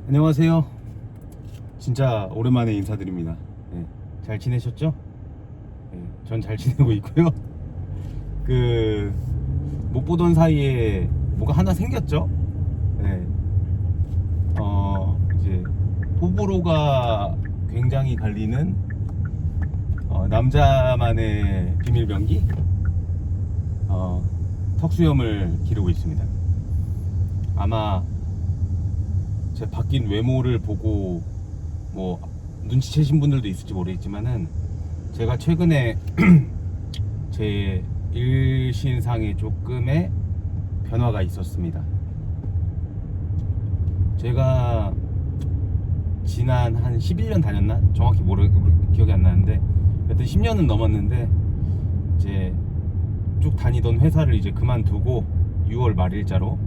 안녕하세요. 진짜 오랜만에 인사드립니다. 네, 잘 지내셨죠? 네, 전 잘 지내고 있고요. 못 보던 사이에 뭐가 하나 생겼죠? 네, 이제 호불호가 굉장히 갈리는 남자만의 비밀 병기 턱수염을 기르고 있습니다. 아마 제 바뀐 외모를 보고 뭐 눈치채신 분들도 있을지 모르겠지만은 제가 최근에 제 일신상에 조금의 변화가 있었습니다. 제가 지난 한 11년 다녔나? 정확히 기억이 안 나는데 여튼 10년은 넘었는데 이제 쭉 다니던 회사를 이제 그만두고 6월 말일자로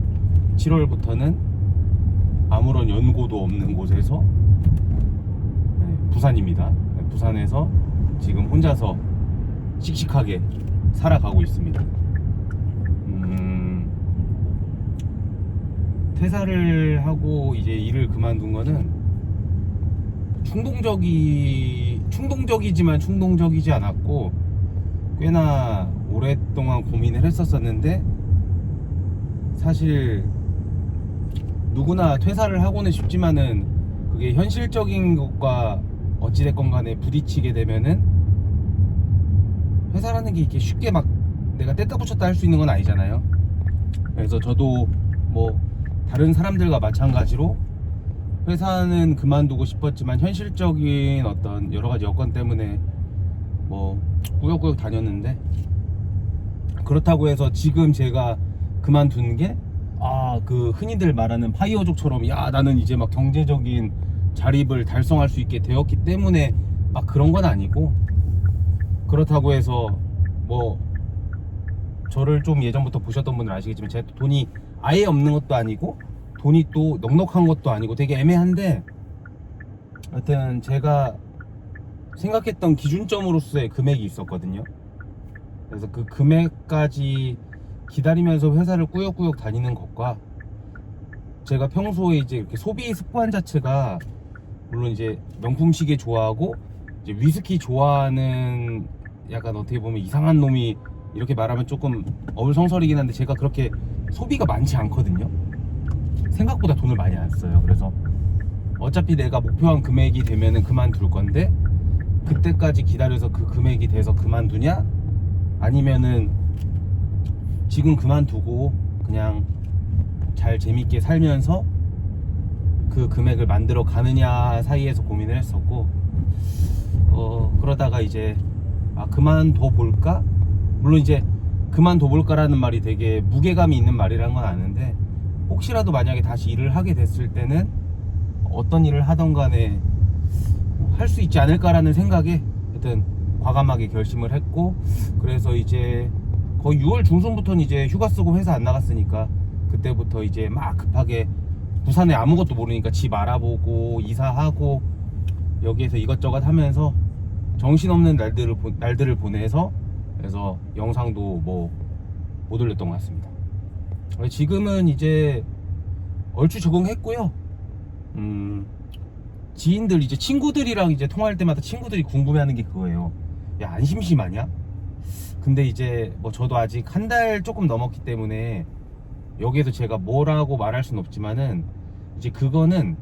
7월부터는 아무런 연고도 없는 곳에서 부산입니다. 부산에서 지금 혼자서 씩씩하게 살아가고 있습니다. 퇴사를 하고 이제 일을 그만둔 거는 충동적이지만 충동적이지 않았고 꽤나 오랫동안 고민을 했었었는데 사실 누구나 퇴사를 하고는 싶지만은 그게 현실적인 것과 어찌됐건 간에 부딪히게 되면은 회사라는 게 이렇게 쉽게 막 내가 뗐다 붙였다 할 수 있는 건 아니잖아요. 그래서 저도 뭐 다른 사람들과 마찬가지로 회사는 그만두고 싶었지만 현실적인 어떤 여러 가지 여건 때문에 뭐 꾸역꾸역 다녔는데 그렇다고 해서 지금 제가 그만둔 게 그 흔히들 말하는 파이어족처럼 야 나는 이제 막 경제적인 자립을 달성할 수 있게 되었기 때문에 막 그런 건 아니고, 그렇다고 해서 뭐 저를 좀 예전부터 보셨던 분들 아시겠지만 제가 돈이 아예 없는 것도 아니고 돈이 또 넉넉한 것도 아니고 되게 애매한데, 하여튼 제가 생각했던 기준점으로서의 금액이 있었거든요. 그래서 그 금액까지 기다리면서 회사를 꾸역꾸역 다니는 것과 제가 평소에 이제 이렇게 소비 습관 자체가 물론 이제 명품 시계 좋아하고 이제 위스키 좋아하는 약간 어떻게 보면 이상한 놈이 이렇게 말하면 조금 어불성설이긴 한데 제가 그렇게 소비가 많지 않거든요. 생각보다 돈을 많이 안 써요. 그래서 어차피 내가 목표한 금액이 되면은 그만둘 건데 그때까지 기다려서 그 금액이 돼서 그만두냐 아니면은 지금 그만두고 그냥 잘 재밌게 살면서 그 금액을 만들어 가느냐 사이에서 고민을 했었고, 그러다가 이제 그만둬 볼까? 물론 이제 그만둬 볼까라는 말이 되게 무게감이 있는 말이란 건 아는데 혹시라도 만약에 다시 일을 하게 됐을 때는 어떤 일을 하던 간에 할 수 있지 않을까라는 생각에 하여튼 과감하게 결심을 했고, 그래서 이제 거의 6월 중순부터는 이제 휴가 쓰고 회사 안 나갔으니까 그때부터 이제 막 급하게 부산에 아무것도 모르니까 집 알아보고 이사하고 여기에서 이것저것 하면서 정신없는 날들을 보내서 그래서 영상도 뭐 못 올렸던 것 같습니다. 지금은 이제 얼추 적응했고요. 지인들 이제 친구들이랑 이제 통화할 때마다 친구들이 궁금해하는 게 그거예요. 야, 안 심심하냐? 근데 이제 뭐 저도 아직 한 달 조금 넘었기 때문에 여기에서 제가 뭐라고 말할 수는 없지만은 이제 그거는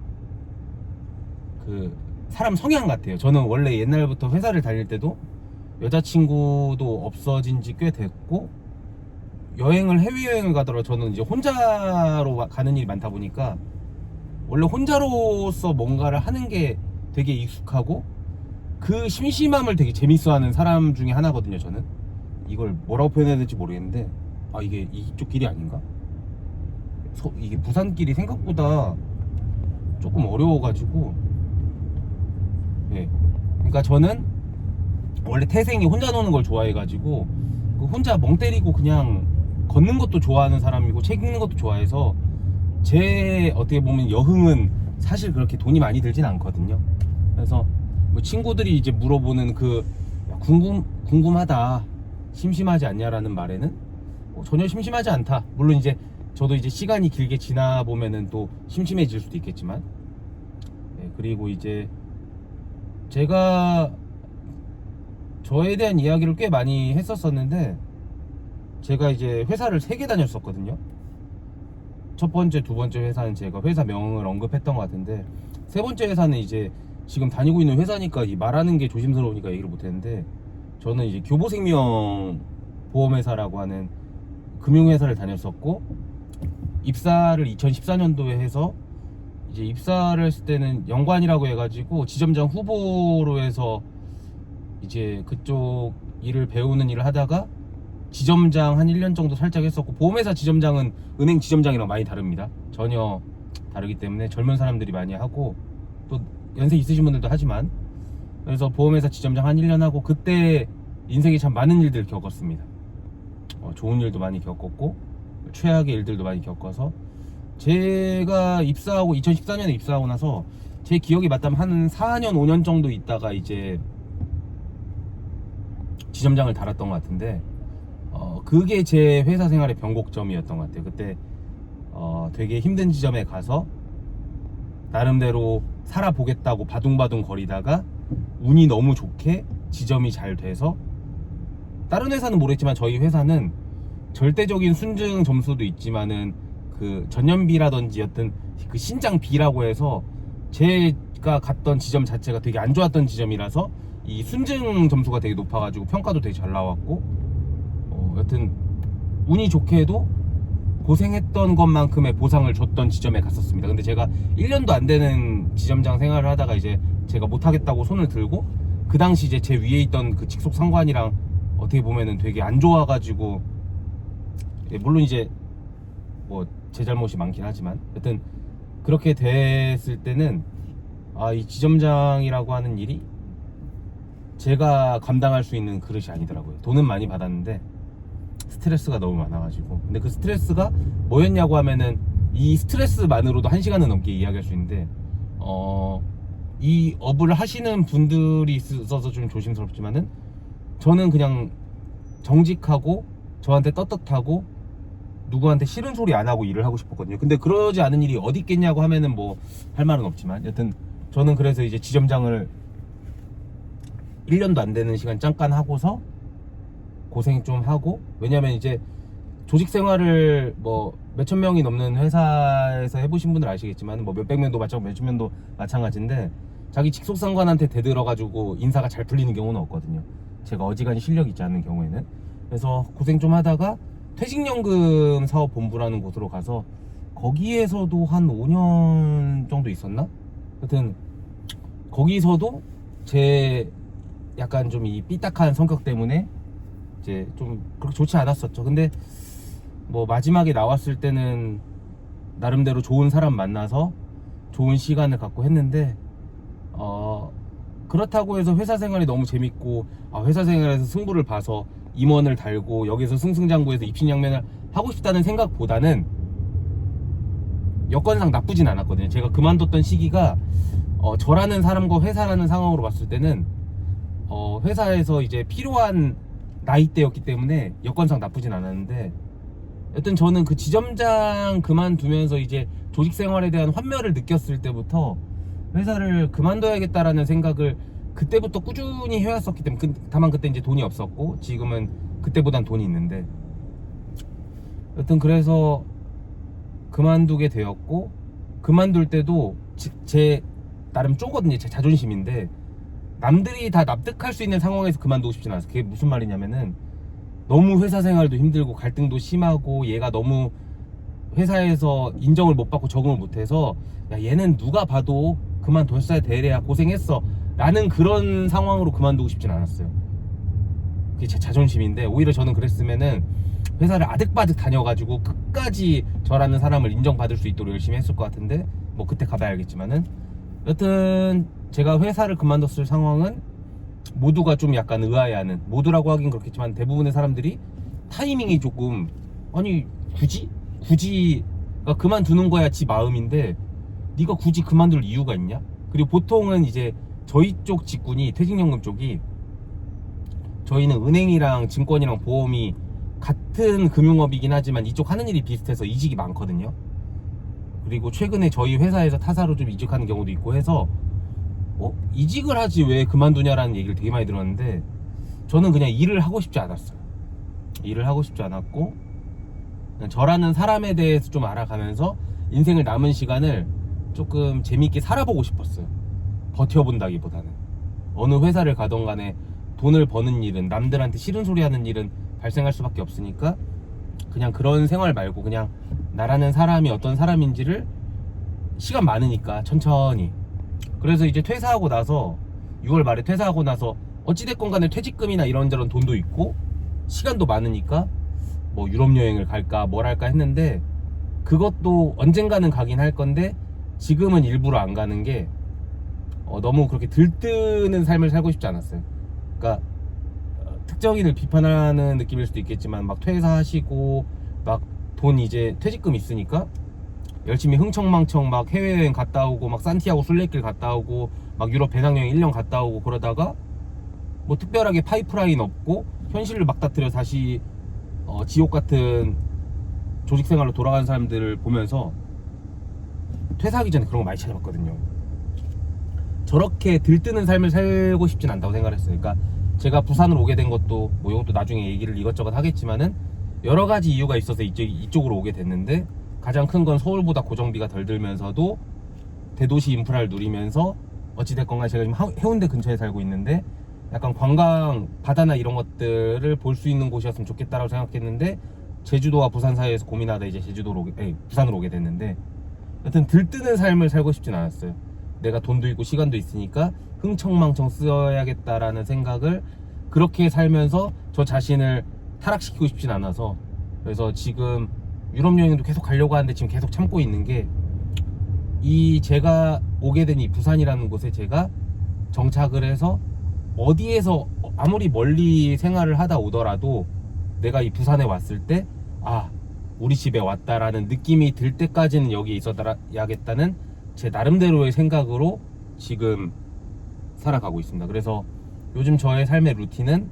그 사람 성향 같아요. 저는 원래 옛날부터 회사를 다닐 때도 여자친구도 없어진 지 꽤 됐고 해외여행을 가더라도 저는 이제 혼자로 가는 일이 많다 보니까 원래 혼자로서 뭔가를 하는 게 되게 익숙하고 그 심심함을 되게 재밌어하는 사람 중에 하나거든요. 저는 이걸 뭐라고 표현해야 될지 모르겠는데 이게 이쪽 길이 아닌가? 이게 부산길이 생각보다 조금 어려워가지고 그러니까 저는 원래 태생이 혼자 노는 걸 좋아해가지고 혼자 멍 때리고 그냥 걷는 것도 좋아하는 사람이고 책 읽는 것도 좋아해서 제 어떻게 보면 여흥은 사실 그렇게 돈이 많이 들진 않거든요. 그래서 뭐 친구들이 이제 물어보는 궁금하다, 심심하지 않냐라는 말에는 전혀 심심하지 않다. 물론 이제 저도 이제 시간이 길게 지나 보면은 또 심심해질 수도 있겠지만 그리고 이제 제가 저에 대한 이야기를 꽤 많이 했었었는데, 제가 이제 회사를 3개 다녔었거든요. 첫 번째, 두 번째 회사는 제가 회사 명을 언급했던 것 같은데, 세 번째 회사는 이제 지금 다니고 있는 회사니까 이 말하는 게 조심스러우니까 얘기를 못했는데, 저는 이제 교보생명 보험회사라고 하는 금융회사를 다녔었고, 입사를 2014년도에 해서 이제 입사를 했을 때는 연관이라고 해가지고 지점장 후보로 해서 이제 그쪽 일을 배우는 일을 하다가 지점장 한 1년 정도 살짝 했었고, 보험회사 지점장은 은행 지점장이랑 많이 다릅니다. 전혀 다르기 때문에 젊은 사람들이 많이 하고 또 연세 있으신 분들도 하지만, 그래서 보험회사 지점장 한 1년 하고, 그때 인생에 참 많은 일들을 겪었습니다. 좋은 일도 많이 겪었고 최악의 일들도 많이 겪어서, 제가 입사하고 2014년에 입사하고 나서 제 기억이 맞다면 한 4년 5년 정도 있다가 이제 지점장을 달았던 것 같은데, 그게 제 회사 생활의 변곡점이었던 것 같아요. 그때 되게 힘든 지점에 가서 나름대로 살아보겠다고 바둥바둥 거리다가 운이 너무 좋게 지점이 잘 돼서, 다른 회사는 모르겠지만 저희 회사는 절대적인 순증 점수도 있지만은 그 전년비라든지 어떤 그 신장비라고 해서 제가 갔던 지점 자체가 되게 안 좋았던 지점이라서 이 순증 점수가 되게 높아가지고 평가도 되게 잘 나왔고, 여튼 운이 좋게도 고생했던 것만큼의 보상을 줬던 지점에 갔었습니다. 근데 제가 1년도 안 되는 지점장 생활을 하다가 이제 제가 못하겠다고 손을 들고, 그 당시 이제 제 위에 있던 그 직속 상관이랑 어떻게 보면은 되게 안 좋아가지고, 물론 이제 뭐 제 잘못이 많긴 하지만 여튼 그렇게 됐을 때는 이 지점장이라고 하는 일이 제가 감당할 수 있는 그릇이 아니더라고요. 돈은 많이 받았는데 스트레스가 너무 많아가지고. 근데 그 스트레스가 뭐였냐고 하면은, 이 스트레스만으로도 1시간은 넘게 이야기할 수 있는데, 이 업을 하시는 분들이 있어서 좀 조심스럽지만은, 저는 그냥 정직하고 저한테 떳떳하고 누구한테 싫은 소리 안 하고 일을 하고 싶었거든요. 근데 그러지 않은 일이 어디 있겠냐고 하면은 뭐 할 말은 없지만, 여튼 저는 그래서 이제 지점장을 1년도 안 되는 시간 잠깐 하고서 고생 좀 하고, 왜냐면 이제 조직 생활을 뭐 몇천 명이 넘는 회사에서 해보신 분들 아시겠지만, 뭐 몇백 명도 마찬가지고 몇천 명도 마찬가지인데, 자기 직속 상관한테 대들어가지고 인사가 잘 풀리는 경우는 없거든요. 제가 어지간히 실력이 있지 않는 경우에는. 그래서 고생 좀 하다가 퇴직연금 사업본부라는 곳으로 가서 거기에서도 한 5년 정도 있었나? 하여튼 거기서도 제 약간 좀 이 삐딱한 성격 때문에 이제 좀 그렇게 좋지 않았었죠. 근데 뭐 마지막에 나왔을 때는 나름대로 좋은 사람 만나서 좋은 시간을 갖고 했는데, 그렇다고 해서 회사 생활이 너무 재밌고, 회사 생활에서 승부를 봐서 임원을 달고 여기서 승승장구해서 입신양면을 하고 싶다는 생각보다는 여건상 나쁘진 않았거든요. 제가 그만뒀던 시기가 저라는 사람과 회사라는 상황으로 봤을 때는 회사에서 이제 필요한 나이대였기 때문에 여건상 나쁘진 않았는데, 여튼 저는 그 지점장 그만두면서 이제 조직 생활에 대한 환멸을 느꼈을 때부터 회사를 그만둬야겠다라는 생각을 그때부터 꾸준히 해왔었기 때문에, 다만 그때 이제 돈이 없었고 지금은 그때보단 돈이 있는데, 여튼 그래서 그만두게 되었고, 그만둘 때도 제 나름 쪼거든요. 제 자존심인데, 남들이 다 납득할 수 있는 상황에서 그만두고 싶진 않았어요. 그게 무슨 말이냐면은, 너무 회사 생활도 힘들고 갈등도 심하고 얘가 너무 회사에서 인정을 못 받고 적응을 못해서, 야 얘는 누가 봐도 그만뒀어야 되래야 고생했어 라는 그런 상황으로 그만두고 싶진 않았어요. 그게 제 자존심인데, 오히려 저는 그랬으면은 회사를 아득바득 다녀가지고 끝까지 저라는 사람을 인정받을 수 있도록 열심히 했을 것 같은데, 뭐 그때 가봐야 알겠지만은, 여튼 제가 회사를 그만뒀을 상황은 모두가 좀 약간 의아해하는, 모두라고 하긴 그렇겠지만 대부분의 사람들이 타이밍이 조금, 아니 굳이 그만두는 거야 지 마음인데 네가 굳이 그만둘 이유가 있냐? 그리고 보통은 이제 저희 쪽 직군이, 퇴직연금 쪽이, 저희는 은행이랑 증권이랑 보험이 같은 금융업이긴 하지만 이쪽 하는 일이 비슷해서 이직이 많거든요. 그리고 최근에 저희 회사에서 타사로 좀 이직하는 경우도 있고 해서 이직을 하지 왜 그만두냐라는 얘기를 되게 많이 들었는데, 저는 그냥 일을 하고 싶지 않았어요. 일을 하고 싶지 않았고, 그냥 저라는 사람에 대해서 좀 알아가면서 인생을 남은 시간을 조금 재밌게 살아보고 싶었어요. 버텨본다기보다는. 어느 회사를 가던 간에 돈을 버는 일은, 남들한테 싫은 소리 하는 일은 발생할 수밖에 없으니까, 그냥 그런 생활 말고 그냥 나라는 사람이 어떤 사람인지를 시간 많으니까 천천히. 그래서 이제 퇴사하고 나서 6월 말에 퇴사하고 나서 어찌됐건 간에 퇴직금이나 이런저런 돈도 있고 시간도 많으니까 뭐 유럽 여행을 갈까 뭘 할까 했는데, 그것도 언젠가는 가긴 할 건데 지금은 일부러 안 가는 게 너무 그렇게 들뜨는 삶을 살고 싶지 않았어요. 그러니까 특정인을 비판하는 느낌일 수도 있겠지만, 막 퇴사하시고 막 돈 이제 퇴직금 있으니까 열심히 흥청망청 막 해외여행 갔다 오고, 막 산티아고 순례길 갔다 오고, 막 유럽 배낭여행 1년 갔다 오고, 그러다가 뭐 특별하게 파이프라인 없고 현실을 막다트려 다시 지옥 같은 조직 생활로 돌아가는 사람들을 보면서 퇴사하기 전에 그런 거 많이 찾아봤거든요. 저렇게 들뜨는 삶을 살고 싶진 않다고 생각을 했어요. 그러니까 제가 부산으로 오게 된 것도, 뭐 이것도 나중에 얘기를 이것저것 하겠지만은, 여러 가지 이유가 있어서 이쪽으로 오게 됐는데, 가장 큰 건 서울보다 고정비가 덜 들면서도 대도시 인프라를 누리면서, 어찌됐건 간에 제가 지금 해운대 근처에 살고 있는데 약간 관광 바다나 이런 것들을 볼 수 있는 곳이었으면 좋겠다라고 생각했는데, 제주도와 부산 사이에서 고민하다 이제 부산으로 오게 됐는데, 여튼 들뜨는 삶을 살고 싶진 않았어요. 내가 돈도 있고 시간도 있으니까 흥청망청 쓰여야겠다라는 생각을, 그렇게 살면서 저 자신을 타락시키고 싶진 않아서. 그래서 지금 유럽 여행도 계속 가려고 하는데 지금 계속 참고 있는 게, 제가 오게 된 이 부산이라는 곳에 제가 정착을 해서 어디에서 아무리 멀리 생활을 하다 오더라도 내가 이 부산에 왔을 때, 우리 집에 왔다라는 느낌이 들 때까지는 여기에 있어야겠다는 제 나름대로의 생각으로 지금 살아가고 있습니다. 그래서 요즘 저의 삶의 루틴은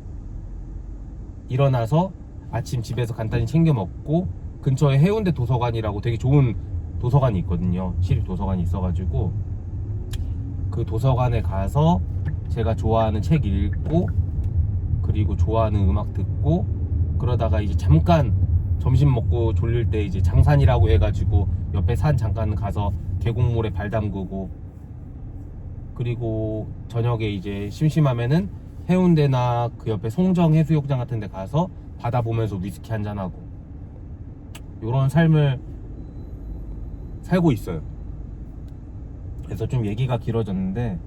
일어나서 아침 집에서 간단히 챙겨 먹고, 근처에 해운대 도서관이라고 되게 좋은 도서관이 있거든요. 시립 도서관이 있어가지고 그 도서관에 가서 제가 좋아하는 책 읽고, 그리고 좋아하는 음악 듣고, 그러다가 이제 잠깐 점심 먹고 졸릴 때 이제 장산이라고 해가지고 옆에 산 잠깐 가서 계곡물에 발 담그고, 그리고 저녁에 이제 심심하면은 해운대나 그 옆에 송정 해수욕장 같은 데 가서 바다 보면서 위스키 한잔하고, 요런 삶을 살고 있어요. 그래서 좀 얘기가 길어졌는데,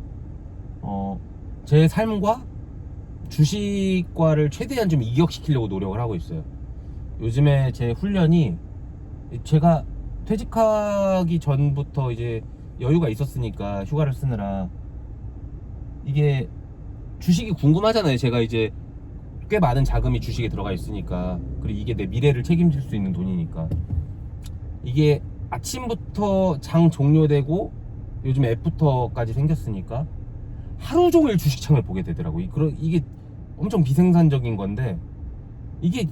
제 삶과 주식과를 최대한 좀 이격시키려고 노력을 하고 있어요. 요즘에 제 훈련이, 제가 퇴직하기 전부터 이제 여유가 있었으니까 휴가를 쓰느라, 이게 주식이 궁금하잖아요. 제가 이제 꽤 많은 자금이 주식에 들어가 있으니까, 그리고 이게 내 미래를 책임질 수 있는 돈이니까. 이게 아침부터 장 종료되고 요즘 앱부터까지 생겼으니까 하루 종일 주식창을 보게 되더라고요. 이게 엄청 비생산적인 건데, 이게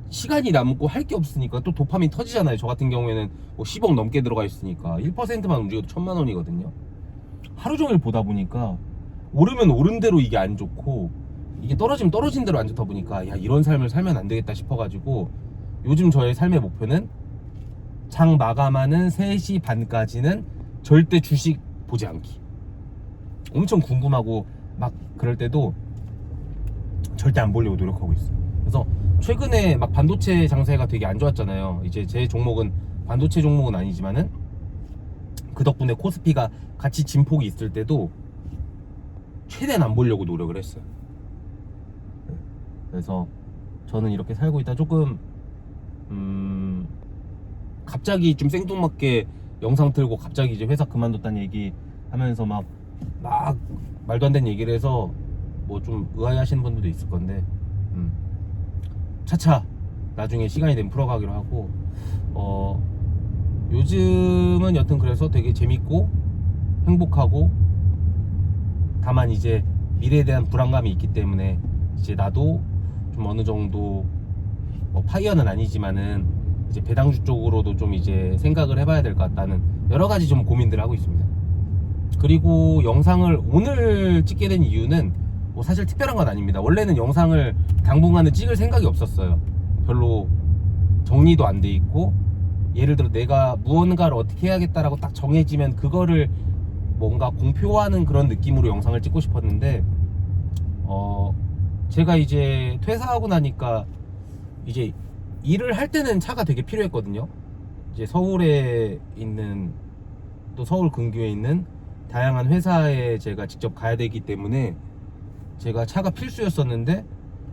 시간이 남고 할 게 없으니까 또 도파민 터지잖아요. 저 같은 경우에는 뭐 10억 넘게 들어가 있으니까 1%만 움직여도 1000만 원이거든요. 하루 종일 보다 보니까 오르면 오른 대로 이게 안 좋고, 이게 떨어지면 떨어진 대로 안 좋다 보니까, 이런 삶을 살면 안 되겠다 싶어가지고, 요즘 저의 삶의 목표는 장 마감하는 3시 반까지는 절대 주식 보지 않기. 엄청 궁금하고 막 그럴 때도 절대 안 보려고 노력하고 있어요. 그래서 최근에 막 반도체 장세가 되게 안 좋았잖아요. 이제 제 종목은 반도체 종목은 아니지만은, 그 덕분에 코스피가 같이 진폭이 있을 때도 최대한 안 보려고 노력을 했어요. 그래서 저는 이렇게 살고 있다. 조금 갑자기 좀 생뚱맞게 영상 틀고 갑자기 이제 회사 그만뒀다는 얘기 하면서 막 말도 안 되는 얘기를 해서 뭐 좀 의아해하시는 분들도 있을 건데, 차차 나중에 시간이 되면 풀어가기로 하고, 요즘은 여튼 그래서 되게 재밌고 행복하고, 다만 이제 미래에 대한 불안감이 있기 때문에 이제 나도 좀 어느 정도 파이어는 아니지만은 이제 배당주 쪽으로도 좀 이제 생각을 해봐야 될 것 같다는 여러 가지 좀 고민들을 하고 있습니다. 그리고 영상을 오늘 찍게 된 이유는 뭐 사실 특별한 건 아닙니다. 원래는 영상을 당분간은 찍을 생각이 없었어요. 별로 정리도 안 돼 있고, 예를 들어 내가 무언가를 어떻게 해야겠다라고 딱 정해지면 그거를 뭔가 공표하는 그런 느낌으로 영상을 찍고 싶었는데, 제가 이제 퇴사하고 나니까 이제 일을 할 때는 차가 되게 필요했거든요. 이제 서울에 있는, 또 서울 근교에 있는 다양한 회사에 제가 직접 가야 되기 때문에 제가 차가 필수였었는데,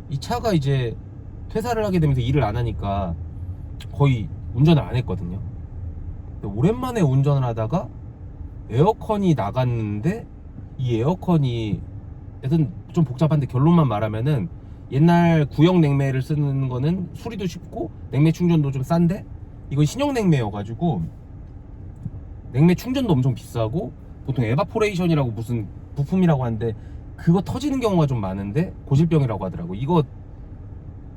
이 차가 이제 퇴사를 하게 되면서 일을 안 하니까 거의 운전을 안 했거든요. 근데 오랜만에 운전을 하다가 에어컨이 나갔는데, 이 에어컨이 여튼 좀 복잡한데 결론만 말하면은, 옛날 구형 냉매를 쓰는 거는 수리도 쉽고 냉매 충전도 좀 싼데, 이건 신형 냉매여가지고 냉매 충전도 엄청 비싸고, 보통 에바포레이션이라고 무슨 부품이라고 하는데 그거 터지는 경우가 좀 많은데 고질병이라고 하더라고. 이거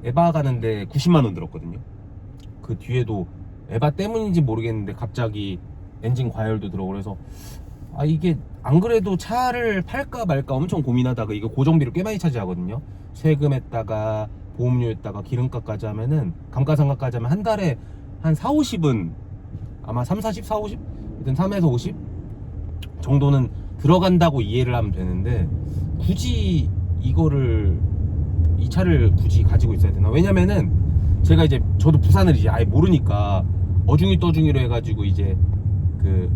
에바 가는데 90만원 들었거든요. 그 뒤에도 에바 때문인지 모르겠는데 갑자기 엔진 과열도 들어오고, 그래서 이게 안 그래도 차를 팔까 말까 엄청 고민하다가, 이거 고정비를 꽤 많이 차지하거든요. 세금에다가 보험료에다가 기름값까지 하면은, 감가상각까지 하면 한 달에 한 4, 50은 아마 3, 40, 4, 50? 일단 3에서 50 정도는 들어간다고 이해를 하면 되는데, 굳이 이 차를 굳이 가지고 있어야 되나? 왜냐면은 제가 이제, 저도 부산을 이제 아예 모르니까 어중이 떠중이로 해가지고 이제 그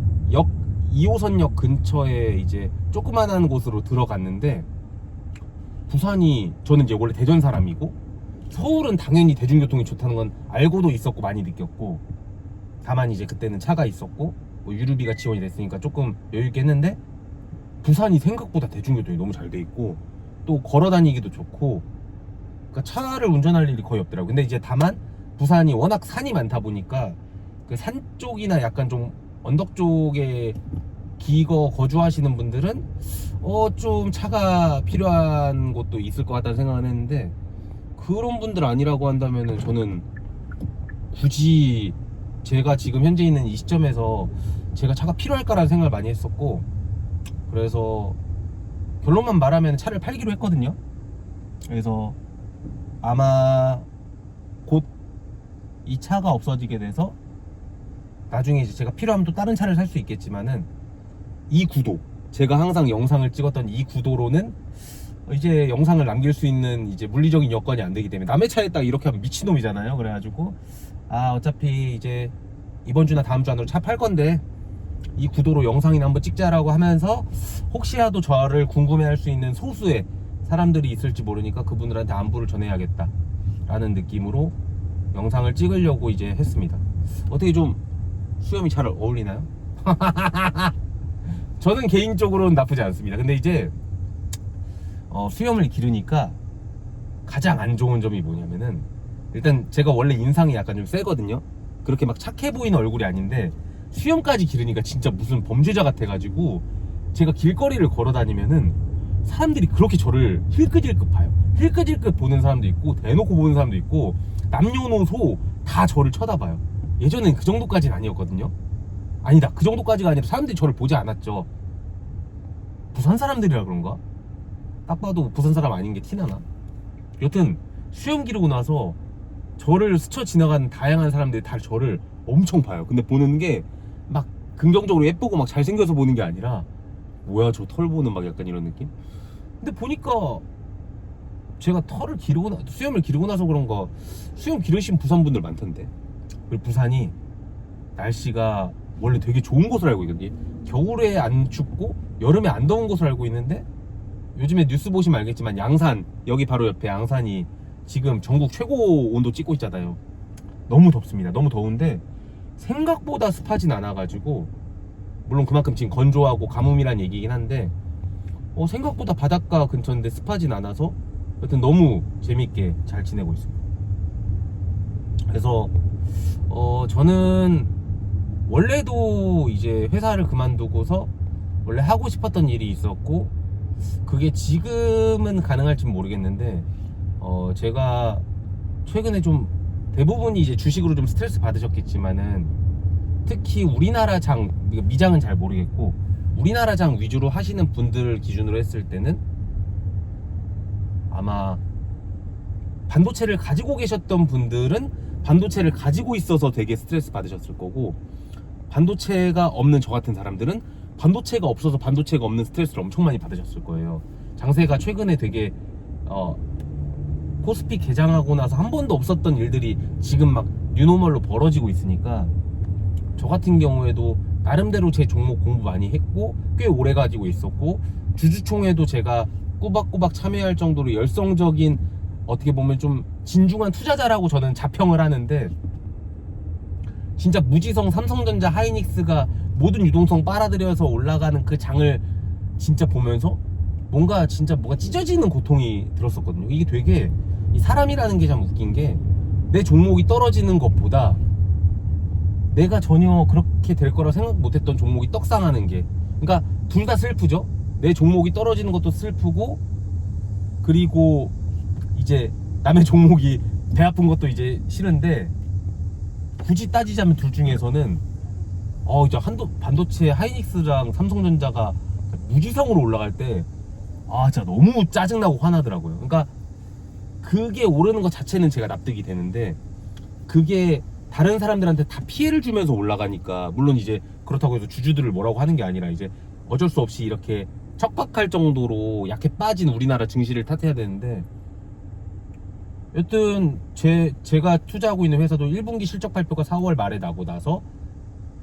2호선역 근처에 이제 조그만한 곳으로 들어갔는데, 부산이, 저는 이제 원래 대전 사람이고 서울은 당연히 대중교통이 좋다는 건 알고도 있었고 많이 느꼈고, 다만 이제 그때는 차가 있었고 뭐 유류비가 지원이 됐으니까 조금 여유있게 했는데, 부산이 생각보다 대중교통이 너무 잘 돼 있고 또 걸어 다니기도 좋고, 그러니까 차를 운전할 일이 거의 없더라고요. 근데 이제 다만 부산이 워낙 산이 많다 보니까 그 산 쪽이나 약간 좀 언덕 쪽에 거주하시는 분들은 좀 차가 필요한 곳도 있을 것 같다는 생각을 했는데, 그런 분들 아니라고 한다면은 저는 굳이 제가 지금 현재 있는 이 시점에서 제가 차가 필요할까라는 생각을 많이 했었고, 그래서 결론만 말하면 차를 팔기로 했거든요. 그래서 아마 곧 이 차가 없어지게 돼서 나중에 이제 제가 필요하면 또 다른 차를 살 수 있겠지만은, 이 구도, 제가 항상 영상을 찍었던 이 구도로는 이제 영상을 남길 수 있는 이제 물리적인 여건이 안 되기 때문에, 남의 차에 딱 이렇게 하면 미친놈이잖아요. 그래가지고 어차피 이제 이번 주나 다음 주 안으로 차 팔 건데 이 구도로 영상이나 한번 찍자라고 하면서, 혹시라도 저를 궁금해할 수 있는 소수의 사람들이 있을지 모르니까 그분들한테 안부를 전해야겠다 라는 느낌으로 영상을 찍으려고 이제 했습니다. 어떻게 좀 수염이 잘 어울리나요? 저는 개인적으로는 나쁘지 않습니다. 근데 이제 수염을 기르니까 가장 안 좋은 점이 뭐냐면은, 일단 제가 원래 인상이 약간 좀 세거든요. 그렇게 막 착해 보이는 얼굴이 아닌데 수염까지 기르니까 진짜 무슨 범죄자 같아가지고, 제가 길거리를 걸어 다니면은 사람들이 그렇게 저를 힐끗힐끗 봐요. 힐끗힐끗 보는 사람도 있고 대놓고 보는 사람도 있고, 남녀노소 다 저를 쳐다봐요. 예전엔 그 정도까지는 아니었거든요. 아니다, 그 정도까지가 아니라 사람들이 저를 보지 않았죠. 부산 사람들이라 그런가? 딱 봐도 부산 사람 아닌 게 티나나? 여튼 수염 기르고 나서 저를 스쳐 지나가는 다양한 사람들이 다 저를 엄청 봐요. 근데 보는 게 막 긍정적으로 예쁘고 막 잘생겨서 보는 게 아니라, 뭐야 저 털 보는 막 약간 이런 느낌? 근데 보니까 제가 수염을 기르고 나서 그런가 수염 기르신 부산 분들 많던데. 그리고 부산이 날씨가 원래 되게 좋은 곳으로 알고 있거든요. 겨울에 안 춥고 여름에 안 더운 곳으로 알고 있는데, 요즘에 뉴스 보시면 알겠지만 양산, 여기 바로 옆에 양산이 지금 전국 최고 온도 찍고 있잖아요. 너무 덥습니다. 너무 더운데 생각보다 습하진 않아가지고, 물론 그만큼 지금 건조하고 가뭄이란 얘기긴 한데, 생각보다 바닷가 근처인데 습하진 않아서 여튼 너무 재밌게 잘 지내고 있습니다. 그래서 저는 원래도 이제 회사를 그만두고서 원래 하고 싶었던 일이 있었고, 그게 지금은 가능할지 모르겠는데, 제가 최근에 좀 대부분이 이제 주식으로 좀 스트레스 받으셨겠지만은, 특히 우리나라 미장은 잘 모르겠고 우리나라장 위주로 하시는 분들을 기준으로 했을 때는 아마 반도체를 가지고 계셨던 분들은 반도체를 가지고 있어서 되게 스트레스 받으셨을 거고, 반도체가 없는 저 같은 사람들은 반도체가 없어서 반도체가 없는 스트레스를 엄청 많이 받으셨을 거예요. 장세가 최근에 되게 코스피 개장하고 나서 한 번도 없었던 일들이 지금 막 뉴노멀로 벌어지고 있으니까, 저 같은 경우에도 나름대로 제 종목 공부 많이 했고 꽤 오래 가지고 있었고, 주주총회도 제가 꼬박꼬박 참여할 정도로 열성적인, 어떻게 보면 좀 진중한 투자자라고 저는 자평을 하는데, 진짜 무지성 삼성전자 하이닉스가 모든 유동성 빨아들여서 올라가는 그 장을 진짜 보면서 뭔가 진짜 뭐가 찢어지는 고통이 들었었거든요. 이게 되게, 이 사람이라는 게 참 웃긴 게, 내 종목이 떨어지는 것보다 내가 전혀 그렇게 될 거라 생각 못했던 종목이 떡상하는 게, 그러니까 둘 다 슬프죠. 내 종목이 떨어지는 것도 슬프고, 그리고 이제 남의 종목이 배 아픈 것도 이제 싫은데, 굳이 따지자면 둘 중에서는 이제 반도체 하이닉스랑 삼성전자가 무지성으로 올라갈 때 진짜 너무 짜증나고 화나더라고요. 그러니까 그게 오르는 것 자체는 제가 납득이 되는데, 그게 다른 사람들한테 다 피해를 주면서 올라가니까, 물론 이제 그렇다고 해서 주주들을 뭐라고 하는 게 아니라, 이제 어쩔 수 없이 이렇게 척박할 정도로 약해 빠진 우리나라 증시를 탓해야 되는데, 여튼 제가 투자하고 있는 회사도 1분기 실적 발표가 4월 말에 나고 나서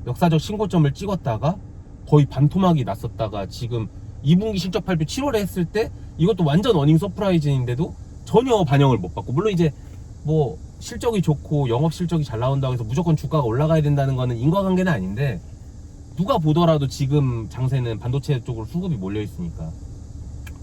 역사적 신고점을 찍었다가 거의 반토막이 났었다가, 지금 2분기 실적 발표 7월에 했을 때 이것도 완전 어닝 서프라이즈인데도 전혀 반영을 못 받고, 물론 이제 뭐 실적이 좋고 영업 실적이 잘 나온다고 해서 무조건 주가가 올라가야 된다는 거는 인과관계는 아닌데, 누가 보더라도 지금 장세는 반도체 쪽으로 수급이 몰려 있으니까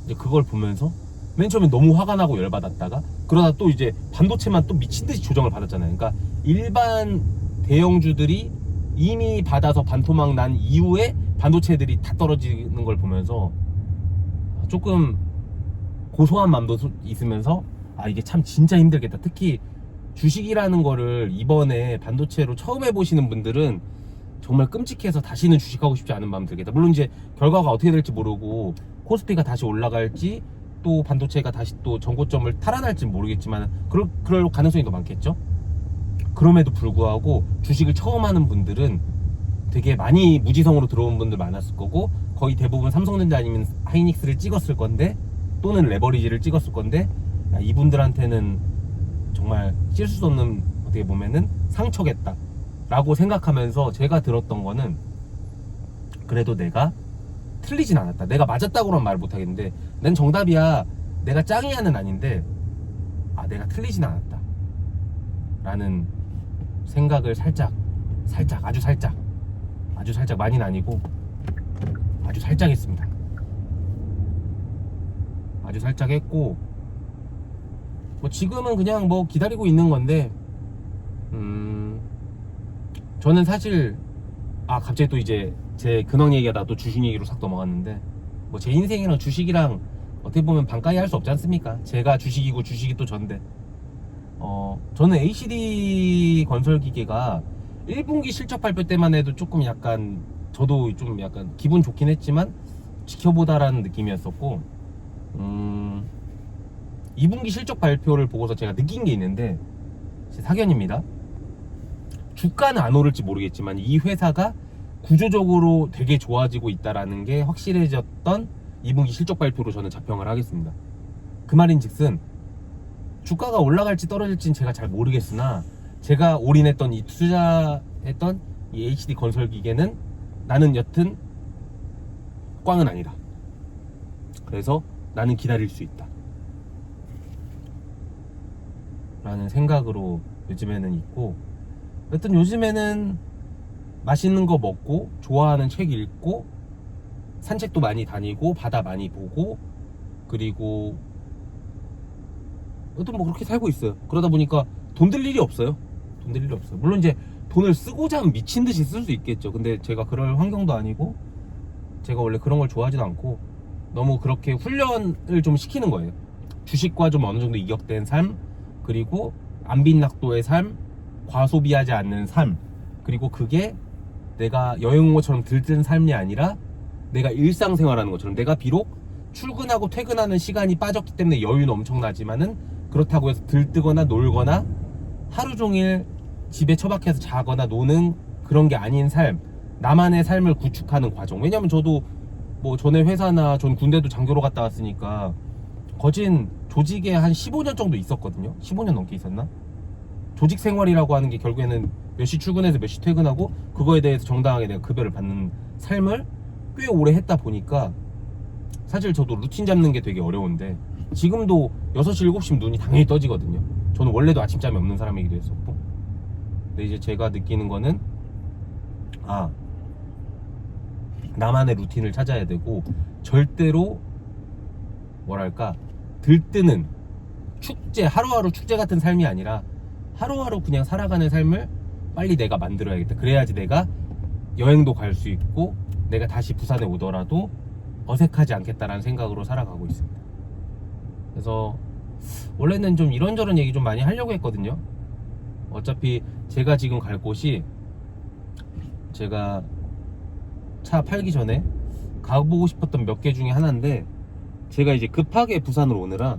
이제 그걸 보면서 맨 처음에 너무 화가 나고 열받았다가, 그러다 또 이제 반도체만 또 미친듯이 조정을 받았잖아요. 그러니까 일반 대형주들이 이미 받아서 반토막 난 이후에 반도체들이 다 떨어지는 걸 보면서 조금 고소한 마음도 있으면서, 이게 참 진짜 힘들겠다. 특히 주식이라는 거를 이번에 반도체로 처음 해보시는 분들은 정말 끔찍해서 다시는 주식하고 싶지 않은 마음 들겠다. 물론 이제 결과가 어떻게 될지 모르고 코스피가 다시 올라갈지, 또 반도체가 다시 또 전고점을 탈환할지 모르겠지만 그럴 가능성이 더 많겠죠. 그럼에도 불구하고 주식을 처음 하는 분들은 되게 많이 무지성으로 들어온 분들 많았을 거고, 거의 대부분 삼성전자 아니면 하이닉스를 찍었을 건데, 또는 레버리지를 찍었을 건데, 이분들한테는 정말 씻을 수 없는, 어떻게 보면은 상처겠다 라고 생각하면서 제가 들었던 거는, 그래도 내가 틀리진 않았다, 내가 맞았다고는 말 못하겠는데, 난 정답이야, 내가 짱이야는 아닌데 내가 틀리진 않았다 라는 생각을 살짝, 아주 살짝 많이는 아니고 아주 살짝 했습니다. 아주 살짝 했고, 뭐 지금은 그냥 뭐 기다리고 있는 건데, 저는 사실 갑자기 또 이제 제 근황 얘기하다 또 주식 얘기로 싹 넘어갔는데, 뭐 제 인생이랑 주식이랑 어떻게 보면 반가이 할 수 없지 않습니까? 제가 주식이고 주식이 또 전데, 저는 ACD 건설기계가 1분기 실적 발표 때만 해도 조금 약간, 저도 좀 약간 기분 좋긴 했지만 지켜보다라는 느낌이었었고, 2분기 실적 발표를 보고서 제가 느낀 게 있는데, 제 사견입니다. 주가는 안 오를지 모르겠지만 이 회사가 구조적으로 되게 좋아지고 있다라는 게 확실해졌던 2분기 실적 발표로 저는 자평을 하겠습니다. 그 말인즉슨 주가가 올라갈지 떨어질지는 제가 잘 모르겠으나, 제가 올인했던 이 투자했던 이 HD 건설기계는 나는 여튼 꽝은 아니다. 그래서 나는 기다릴 수 있다 라는 생각으로 요즘에는 있고, 여튼 요즘에는 맛있는 거 먹고 좋아하는 책 읽고 산책도 많이 다니고 바다 많이 보고, 그리고 여튼 뭐 그렇게 살고 있어요. 그러다 보니까 돈 들 일이 없어요. 물론 이제 돈을 쓰고자 하면 미친 듯이 쓸 수 있겠죠. 근데 제가 그럴 환경도 아니고, 제가 원래 그런 걸 좋아하지도 않고, 너무 그렇게 훈련을 좀 시키는 거예요. 주식과 좀 어느 정도 이격된 삶, 그리고 안빈낙도의 삶, 과소비하지 않는 삶, 그리고 그게 내가 여행 온 것처럼 들뜬 삶이 아니라 내가 일상생활하는 것처럼, 내가 비록 출근하고 퇴근하는 시간이 빠졌기 때문에 여유는 엄청나지만은 그렇다고 해서 들뜨거나 놀거나 하루 종일 집에 처박혀서 자거나 노는 그런 게 아닌 삶, 나만의 삶을 구축하는 과정. 왜냐면 저도 뭐 전에 회사나 전 군대도 장교로 갔다 왔으니까 거진 조직에 한 15년 정도 있었거든요. 15년 넘게 있었나? 조직 생활이라고 하는 게 결국에는 몇 시 출근해서 몇 시 퇴근하고 그거에 대해서 정당하게 내가 급여를 받는 삶을 꽤 오래 했다 보니까 사실 저도 루틴 잡는 게 되게 어려운데, 지금도 6시 7시면 눈이 당연히 떠지거든요. 저는 원래도 아침잠이 없는 사람이기도 했었고. 근데 이제 제가 느끼는 거는 나만의 루틴을 찾아야 되고, 절대로 뭐랄까 들뜨는 축제, 하루하루 축제 같은 삶이 아니라 하루하루 그냥 살아가는 삶을 빨리 내가 만들어야겠다. 그래야지 내가 여행도 갈 수 있고 내가 다시 부산에 오더라도 어색하지 않겠다라는 생각으로 살아가고 있습니다. 그래서 원래는 좀 이런저런 얘기 좀 많이 하려고 했거든요. 어차피 제가 지금 갈 곳이, 제가 차 팔기 전에 가보고 싶었던 몇 개 중에 하나인데, 제가 이제 급하게 부산으로 오느라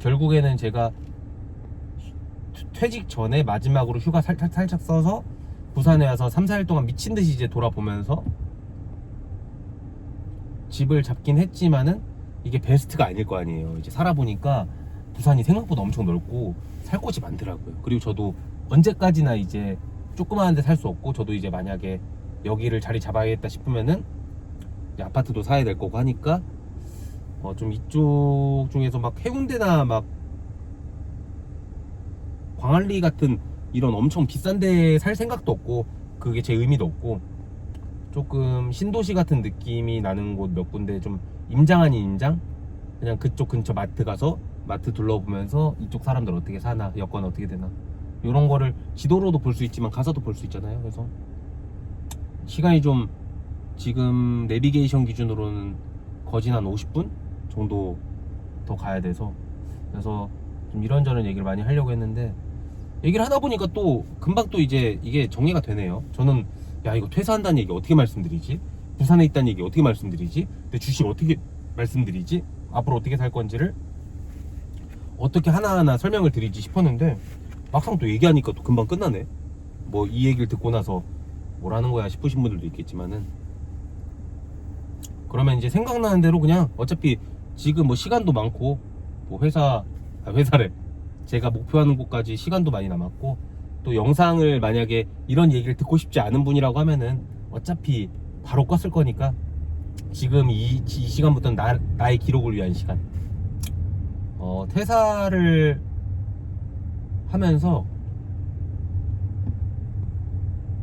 결국에는 제가 퇴직 전에 마지막으로 휴가 살짝 써서 부산에 와서 3, 4일 동안 미친듯이 이제 돌아보면서 집을 잡긴 했지만은 이게 베스트가 아닐 거 아니에요. 이제 살아보니까 부산이 생각보다 엄청 넓고 살 곳이 많더라고요. 그리고 저도 언제까지나 이제 조그마한 데 살 수 없고, 저도 이제 만약에 여기를 자리 잡아야겠다 싶으면은 아파트도 사야 될 거고 하니까 좀 이쪽 중에서 막 해운대나 막 광안리 같은 이런 엄청 비싼 데 살 생각도 없고, 그게 제 의미도 없고, 조금 신도시 같은 느낌이 나는 곳 몇 군데, 좀 임장 아닌 임장? 그냥 그쪽 근처 마트 가서 마트 둘러보면서 이쪽 사람들 어떻게 사나, 여건 어떻게 되나, 이런 거를 지도로도 볼 수 있지만 가서도 볼 수 있잖아요. 그래서 시간이 좀 지금 내비게이션 기준으로는 거진 한 50분 정도 더 가야 돼서, 그래서 좀 이런저런 얘기를 많이 하려고 했는데, 얘기를 하다 보니까 또 금방 또 이제 이게 정리가 되네요. 저는 야, 이거 퇴사한다는 얘기 어떻게 말씀드리지? 부산에 있다는 얘기 어떻게 말씀드리지? 내 주식 어떻게 말씀드리지? 앞으로 어떻게 살 건지를 어떻게 하나하나 설명을 드리지 싶었는데, 막상 또 얘기하니까 또 금방 끝나네. 뭐 이 얘기를 듣고 나서 뭐라는 거야 싶으신 분들도 있겠지만은, 그러면 이제 생각나는 대로 그냥, 어차피 지금 뭐 시간도 많고, 뭐 회사래, 제가 목표하는 곳까지 시간도 많이 남았고, 또 영상을 만약에 이런 얘기를 듣고 싶지 않은 분이라고 하면은 어차피 바로 껐을 거니까, 지금 이 시간부터는 나의 기록을 위한 시간. 퇴사를 하면서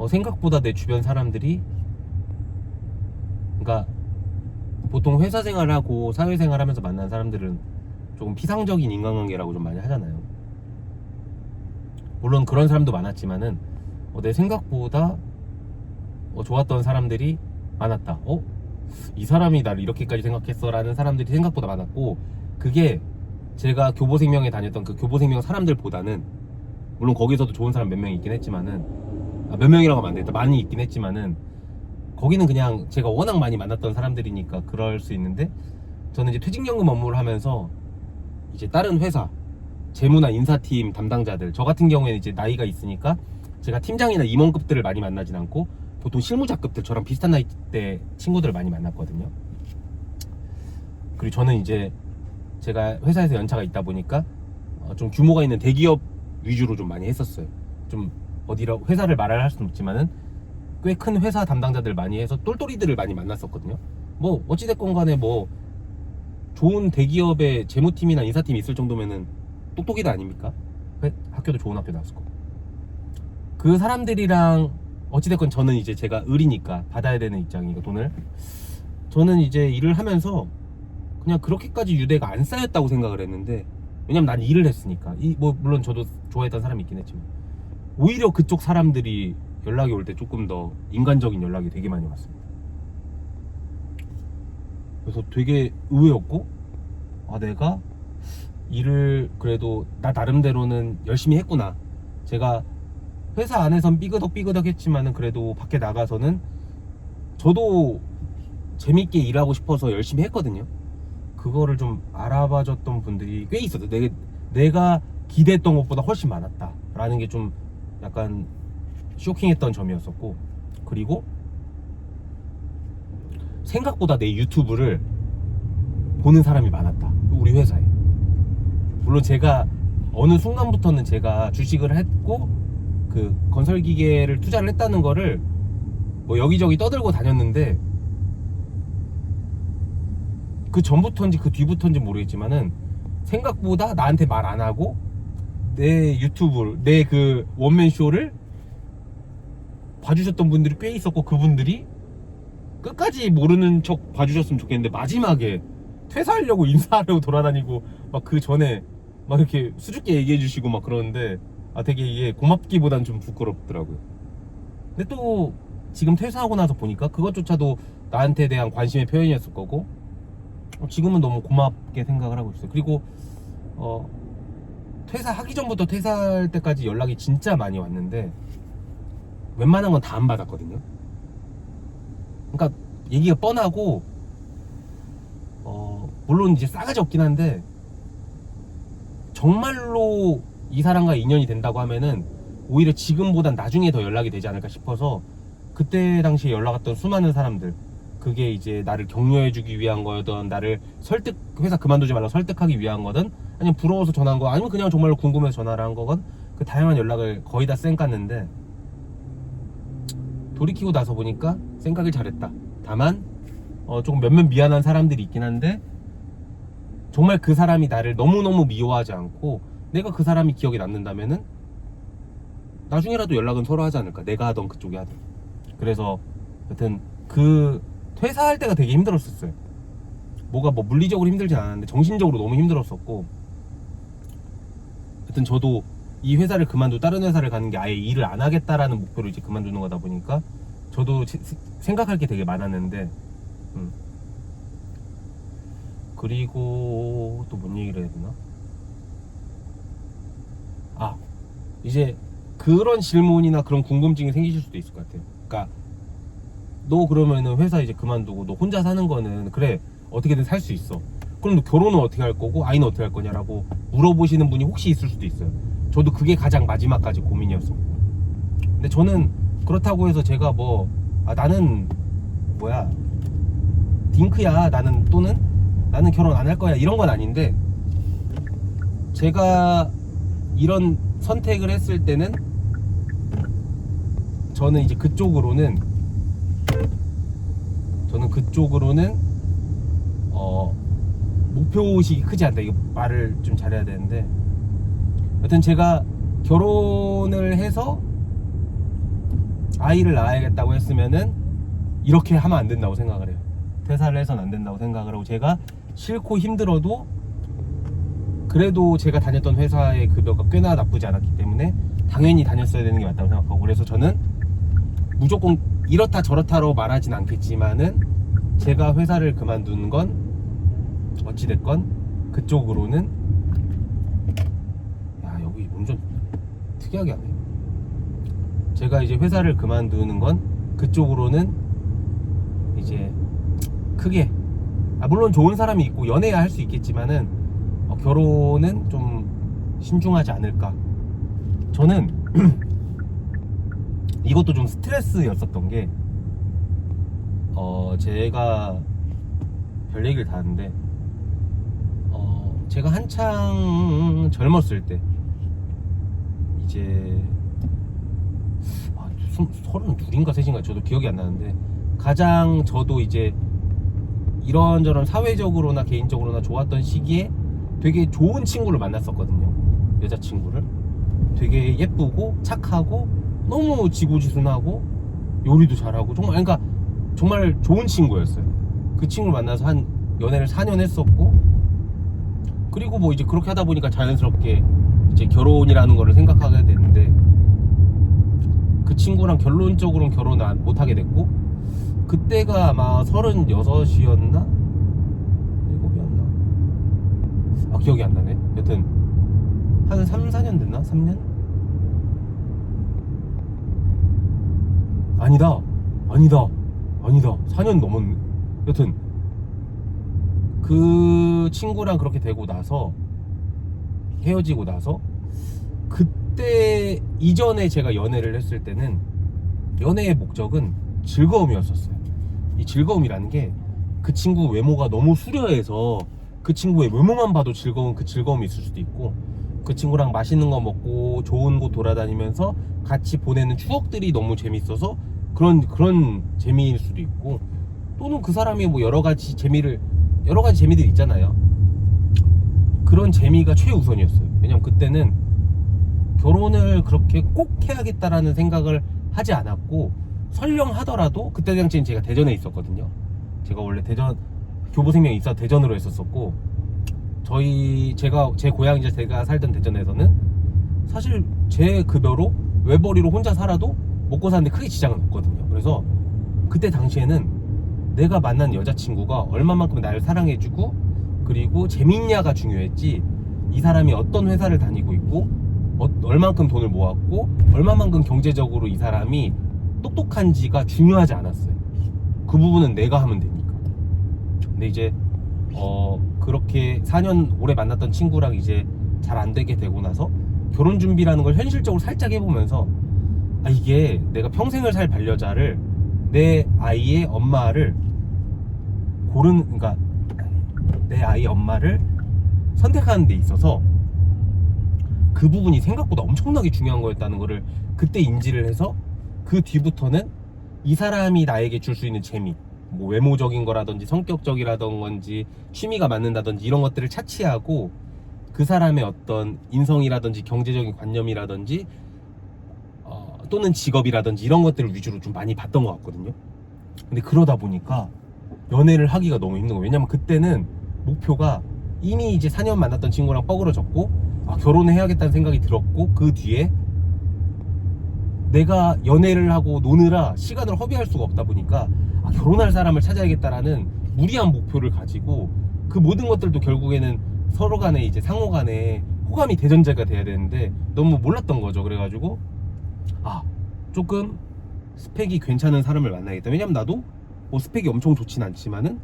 생각보다 내 주변 사람들이, 그러니까 보통 회사 생활하고 사회생활 하면서 만난 사람들은 조금 피상적인 인간관계라고 좀 많이 하잖아요. 물론 그런 사람도 많았지만은 내 생각보다 좋았던 사람들이 많았다. 이 사람이 나를 이렇게까지 생각했어 라는 사람들이 생각보다 많았고, 그게 제가 교보생명에 다녔던 그 교보생명 사람들보다는, 물론 거기서도 좋은 사람 몇 명 있긴 했지만은, 몇 명이라고 하면 안 되겠다, 많이 있긴 했지만은, 거기는 그냥 제가 워낙 많이 만났던 사람들이니까 그럴 수 있는데, 저는 이제 퇴직연금 업무를 하면서 이제 다른 회사 재무나 인사팀 담당자들, 저 같은 경우에는 이제 나이가 있으니까 제가 팀장이나 임원급들을 많이 만나진 않고 보통 실무자급들, 저랑 비슷한 나이대 친구들을 많이 만났거든요. 그리고 저는 이제 제가 회사에서 연차가 있다 보니까 좀 규모가 있는 대기업 위주로 좀 많이 했었어요. 좀 어디라고 회사를 말을 할 수는 없지만은 꽤 큰 회사 담당자들 많이 해서 똘똘이들을 많이 만났었거든요. 뭐 어찌됐건 간에 뭐 좋은 대기업의 재무팀이나 인사팀이 있을 정도면은 똑똑이다 아닙니까? 학교도 좋은 학교 나왔을 거고. 그 사람들이랑 어찌됐건 저는 이제 제가 을이니까 받아야 되는 입장이니까 돈을, 저는 이제 일을 하면서 그냥 그렇게까지 유대가 안 쌓였다고 생각을 했는데, 왜냐면 난 일을 했으니까. 뭐 물론 저도 좋아했던 사람이 있긴 했지만, 오히려 그쪽 사람들이 연락이 올 때 조금 더 인간적인 연락이 되게 많이 왔습니다. 그래서 되게 의외였고, 내가 일을 그래도 나 나름대로는 열심히 했구나. 제가 회사 안에선 삐그덕 했지만은 그래도 밖에 나가서는 저도 재밌게 일하고 싶어서 열심히 했거든요. 그거를 좀 알아봐줬던 분들이 꽤 있어요. 내가 기대했던 것보다 훨씬 많았다 라는 게 좀 약간 쇼킹했던 점이었었고, 그리고 생각보다 내 유튜브를 보는 사람이 많았다, 우리 회사에. 물론 제가 어느 순간부터는 제가 주식을 했고 그 건설기계를 투자를 했다는 거를 뭐 여기저기 떠들고 다녔는데, 그 전부터인지 그 뒤부터인지 모르겠지만은 생각보다 나한테 말 안 하고 내 유튜브, 내 그 원맨쇼를 봐주셨던 분들이 꽤 있었고, 그분들이 끝까지 모르는 척 봐주셨으면 좋겠는데 마지막에 퇴사하려고 인사하려고 돌아다니고 막 그 전에 막 이렇게 수줍게 얘기해 주시고 막 그러는데, 되게 이게 고맙기보단 좀 부끄럽더라고요. 근데 또 지금 퇴사하고 나서 보니까 그것조차도 나한테 대한 관심의 표현이었을 거고, 지금은 너무 고맙게 생각을 하고 있어요. 그리고 퇴사하기 전부터 퇴사할 때까지 연락이 진짜 많이 왔는데 웬만한 건 다 안 받았거든요. 그러니까 얘기가 뻔하고, 물론 이제 싸가지 없긴 한데, 정말로 이 사람과 인연이 된다고 하면은 오히려 지금보단 나중에 더 연락이 되지 않을까 싶어서, 그때 당시에 연락 왔던 수많은 사람들, 그게 이제 나를 격려해주기 위한 거든, 나를 회사 그만두지 말라고 설득하기 위한 거든, 아니면 부러워서 전화한 거, 아니면 그냥 정말로 궁금해서 전화를 한 거건, 그 다양한 연락을 거의 다 쌩깠는데, 돌이키고 나서 보니까 생각을 잘했다. 다만 조금 몇몇 미안한 사람들이 있긴 한데, 정말 그 사람이 나를 너무너무 미워하지 않고 내가 그 사람이 기억에 남는다면은 나중에라도 연락은 서로 하지 않을까, 내가 하던 그쪽이 하든. 그래서 여튼 그 퇴사할 때가 되게 힘들었었어요. 뭐가 뭐 물리적으로 힘들진 않았는데 정신적으로 너무 힘들었었고, 여튼 저도 이 회사를 그만두고 다른 회사를 가는 게 아예 일을 안 하겠다라는 목표로 이제 그만두는 거다 보니까 저도 생각할 게 되게 많았는데, 그리고 또 뭔 얘기를 해야 되나? 이제 그런 질문이나 그런 궁금증이 생기실 수도 있을 것 같아요. 그러니까 너 그러면은 회사 이제 그만두고 너 혼자 사는 거는 그래 어떻게든 살 수 있어. 그럼 너 결혼은 어떻게 할 거고 아이는 어떻게 할 거냐라고 물어보시는 분이 혹시 있을 수도 있어요. 저도 그게 가장 마지막까지 고민이었었고, 근데 저는 그렇다고 해서 제가 나는 뭐야 딩크야 나는, 또는 나는 결혼 안 할 거야 이런 건 아닌데, 제가 이런 선택을 했을 때는 저는 이제 그쪽으로는 목표의식이 크지 않다. 이거 말을 좀 잘해야 되는데, 여튼 제가 결혼을 해서 아이를 낳아야겠다고 했으면은 이렇게 하면 안 된다고 생각을 해요. 퇴사를 해서는 안 된다고 생각을 하고, 제가 싫고 힘들어도 그래도 제가 다녔던 회사의 급여가 꽤나 나쁘지 않았기 때문에 당연히 다녔어야 되는 게 맞다고 생각하고, 그래서 저는 무조건 이렇다 저렇다로 말하진 않겠지만은 제가 회사를 그만두는 건 어찌됐건 그쪽으로는, 여기 운전 특이하게 하네. 제가 이제 회사를 그만두는 건 그쪽으로는 이제 크게, 물론 좋은 사람이 있고 연애야 할 수 있겠지만은 결혼은 좀 신중하지 않을까. 저는 이것도 좀 스트레스였었던 게, 제가 별 얘기를 다 하는데, 제가 한창 젊었을 때, 이제 32인가 3인가 저도 기억이 안 나는데, 가장 저도 이제 이런저런 사회적으로나 개인적으로나 좋았던 시기에 되게 좋은 친구를 만났었거든요. 여자친구를. 되게 예쁘고 착하고 너무 지고지순하고 요리도 잘하고 정말 좋은 친구였어요. 그 친구를 만나서 한 연애를 4년 했었고, 그리고 뭐 이제 그렇게 하다 보니까 자연스럽게 이제 결혼이라는 거를 생각하게 됐는데, 그 친구랑 결론적으로는 결혼을 못 하게 됐고, 그때가 아마 36이었나? 7이었나? 기억이 안 나네. 여튼 한 3, 4년 됐나? 3년? 아니다. 아니다, 4년 넘었네. 여튼 그 친구랑 그렇게 되고 나서, 헤어지고 나서, 그때 이전에 제가 연애를 했을 때는 연애의 목적은 즐거움이었었어요. 이 즐거움이라는 게 그 친구 외모가 너무 수려해서 그 친구의 외모만 봐도 즐거운 그 즐거움이 있을 수도 있고, 그 친구랑 맛있는 거 먹고 좋은 곳 돌아다니면서 같이 보내는 추억들이 너무 재밌어서 그런 재미일 수도 있고, 또는 그 사람이 뭐 여러 가지 재미들 있잖아요. 그런 재미가 최우선이었어요. 왜냐면 그때는 결혼을 그렇게 꼭 해야겠다라는 생각을 하지 않았고, 설령 하더라도 그때 당시엔 제가 대전에 있었거든요. 제가 원래 대전 교보생명이 있어 대전으로 했었었고, 제 고향이자 제가 살던 대전에서는 사실 제 급여로 외벌이로 혼자 살아도 먹고 사는데 크게 지장은 없거든요. 그래서 그때 당시에는 내가 만난 여자친구가 얼마만큼 나를 사랑해주고 그리고 재밌냐가 중요했지, 이 사람이 어떤 회사를 다니고 있고 얼만큼 돈을 모았고 얼마만큼 경제적으로 이 사람이 똑똑한지가 중요하지 않았어요. 그 부분은 내가 하면 되니까. 근데 이제 그렇게 4년 오래 만났던 친구랑 이제 잘 안 되게 되고 나서 결혼 준비라는 걸 현실적으로 살짝 해보면서, 이게 내가 평생을 살 반려자를, 내 아이의 엄마를 그러니까 내 아이 엄마를 선택하는 데 있어서 그 부분이 생각보다 엄청나게 중요한 거였다는 거를 그때 인지를 해서, 그 뒤부터는 이 사람이 나에게 줄 수 있는 재미, 뭐 외모적인 거라든지 성격적이라든지 취미가 맞는다든지 이런 것들을 차치하고 그 사람의 어떤 인성이라든지 경제적인 관념이라든지 또는 직업이라든지 이런 것들을 위주로 좀 많이 봤던 것 같거든요. 근데 그러다 보니까 연애를 하기가 너무 힘든 거예요. 왜냐면 그때는 목표가 이미 이제 4년 만났던 친구랑 뻐그러졌고, 결혼을 해야겠다는 생각이 들었고, 그 뒤에 내가 연애를 하고 노느라 시간을 허비할 수가 없다 보니까 결혼할 사람을 찾아야겠다라는 무리한 목표를 가지고, 그 모든 것들도 결국에는 서로 간에 이제 상호 간에 호감이 대전제가 돼야 되는데 너무 몰랐던 거죠. 그래가지고 조금 스펙이 괜찮은 사람을 만나야겠다. 왜냐면 나도 뭐 스펙이 엄청 좋진 않지만은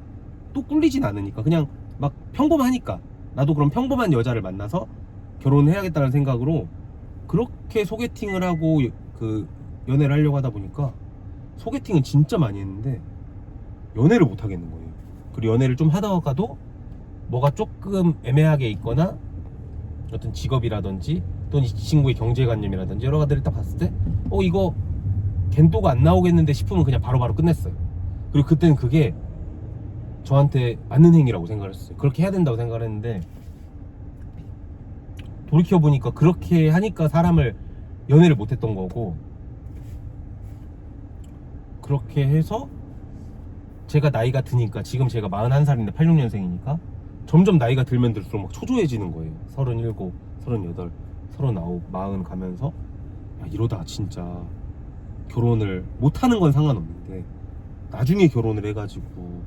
또 꿀리진 않으니까, 그냥 막 평범하니까 나도 그럼 평범한 여자를 만나서 결혼을 해야겠다는 생각으로 그렇게 소개팅을 하고 그 연애를 하려고 하다 보니까 소개팅은 진짜 많이 했는데 연애를 못 하겠는 거예요. 그리고 연애를 좀 하다가도 뭐가 조금 애매하게 있거나 어떤 직업이라든지 또는 이 친구의 경제관념이라든지 여러 가지를 딱 봤을 때 이거 겐도가 안 나오겠는데 싶으면 그냥 바로바로 끝냈어요. 그리고 그때는 그게 저한테 맞는 행위라고 생각을 했어요. 그렇게 해야 된다고 생각을 했는데, 돌이켜보니까 그렇게 하니까 사람을 연애를 못했던 거고, 그렇게 해서 제가 나이가 드니까, 지금 제가 41살인데 86년생이니까 점점 나이가 들면 들수록 막 초조해지는 거예요. 37, 38, 39, 40 가면서 이러다가 진짜 결혼을 못하는 건 상관없는데 나중에 결혼을 해가지고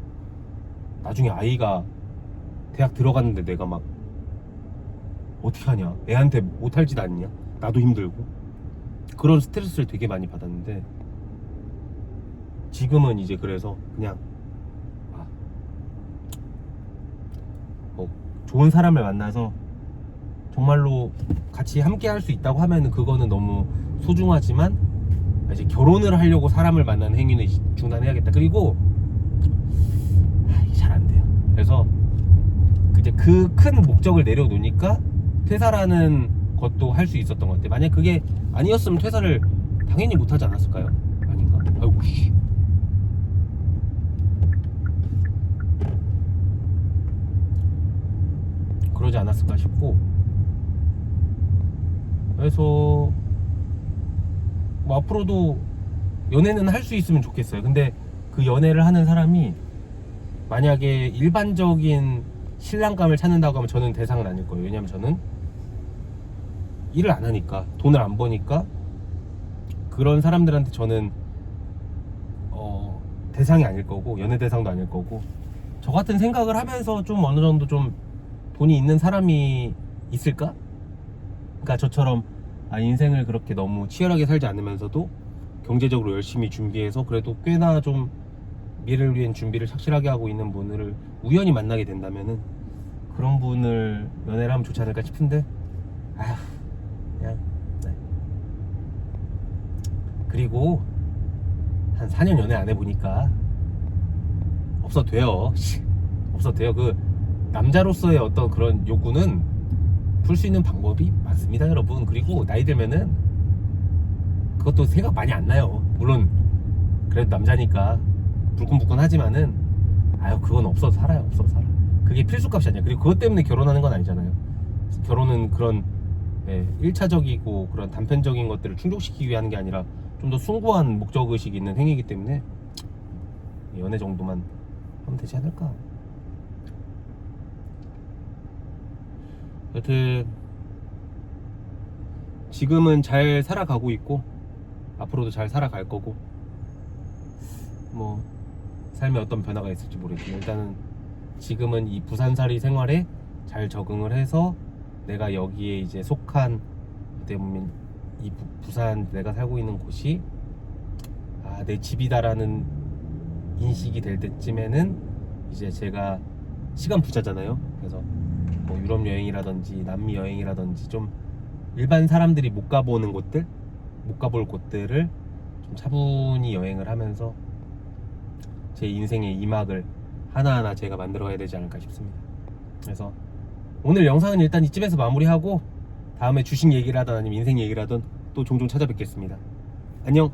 나중에 아이가 대학 들어갔는데 내가 막 어떻게 하냐, 애한테 못할 짓 아니냐, 나도 힘들고 그런 스트레스를 되게 많이 받았는데, 지금은 이제 그래서 그냥 좋은 사람을 만나서 정말로 같이 함께 할 수 있다고 하면은 그거는 너무 소중하지만, 이제 결혼을 하려고 사람을 만나는 행위는 중단해야겠다. 그리고 잘 안 돼요. 그래서 이제 그 큰 목적을 내려놓으니까 퇴사라는 것도 할 수 있었던 것 같아요. 만약 그게 아니었으면 퇴사를 당연히 못하지 않았을까요? 아닌가? 아이고 씨. 그러지 않았을까 싶고, 그래서 뭐 앞으로도 연애는 할 수 있으면 좋겠어요. 근데 그 연애를 하는 사람이 만약에 일반적인 신랑감을 찾는다고 하면 저는 대상은 아닐 거예요. 왜냐면 저는 일을 안 하니까, 돈을 안 버니까 그런 사람들한테 저는 대상이 아닐 거고, 연애 대상도 아닐 거고, 저 같은 생각을 하면서 좀 어느 정도 좀 돈이 있는 사람이 있을까? 그러니까 저처럼 인생을 그렇게 너무 치열하게 살지 않으면서도 경제적으로 열심히 준비해서 그래도 꽤나 좀 미래를 위한 준비를 착실하게 하고 있는 분을 우연히 만나게 된다면은 그런 분을 연애를 하면 좋지 않을까 싶은데 아휴 그냥 네. 그리고 한 4년 연애 안 해보니까 없어도 돼요. 없어도 돼요. 그 남자로서의 어떤 그런 욕구는 풀 수 있는 방법이 많습니다, 여러분. 그리고 나이 들면은 그것도 생각 많이 안 나요. 물론 그래도 남자니까 불끈불끈하지만은 아유 그건 없어도 살아요. 없어도 살아. 그게 필수값이 아니야. 그리고 그것 때문에 결혼하는 건 아니잖아요. 결혼은 그런 1차적이고 그런 단편적인 것들을 충족시키기 위한 게 아니라 좀 더 숭고한 목적의식이 있는 행위이기 때문에 연애 정도만 하면 되지 않을까. 여튼 지금은 잘 살아가고 있고 앞으로도 잘 살아갈 거고 뭐 삶에 어떤 변화가 있을지 모르겠지만 일단은 지금은 이 부산살이 생활에 잘 적응을 해서 내가 여기에 이제 속한 어떻게 보면 이 부산 내가 살고 있는 곳이 내 집이다라는 인식이 될 때쯤에는 이제 제가 시간 부자잖아요. 그래서 뭐 유럽 여행이라든지 남미 여행이라든지 좀 일반 사람들이 못 가보는 곳들, 못 가볼 곳들을 좀 차분히 여행을 하면서 제 인생의 이막을 하나하나 제가 만들어가야 되지 않을까 싶습니다. 그래서 오늘 영상은 일단 이쯤에서 마무리하고 다음에 주식 얘기를 하든 아니면 인생 얘기를 하든 또 종종 찾아뵙겠습니다. 안녕.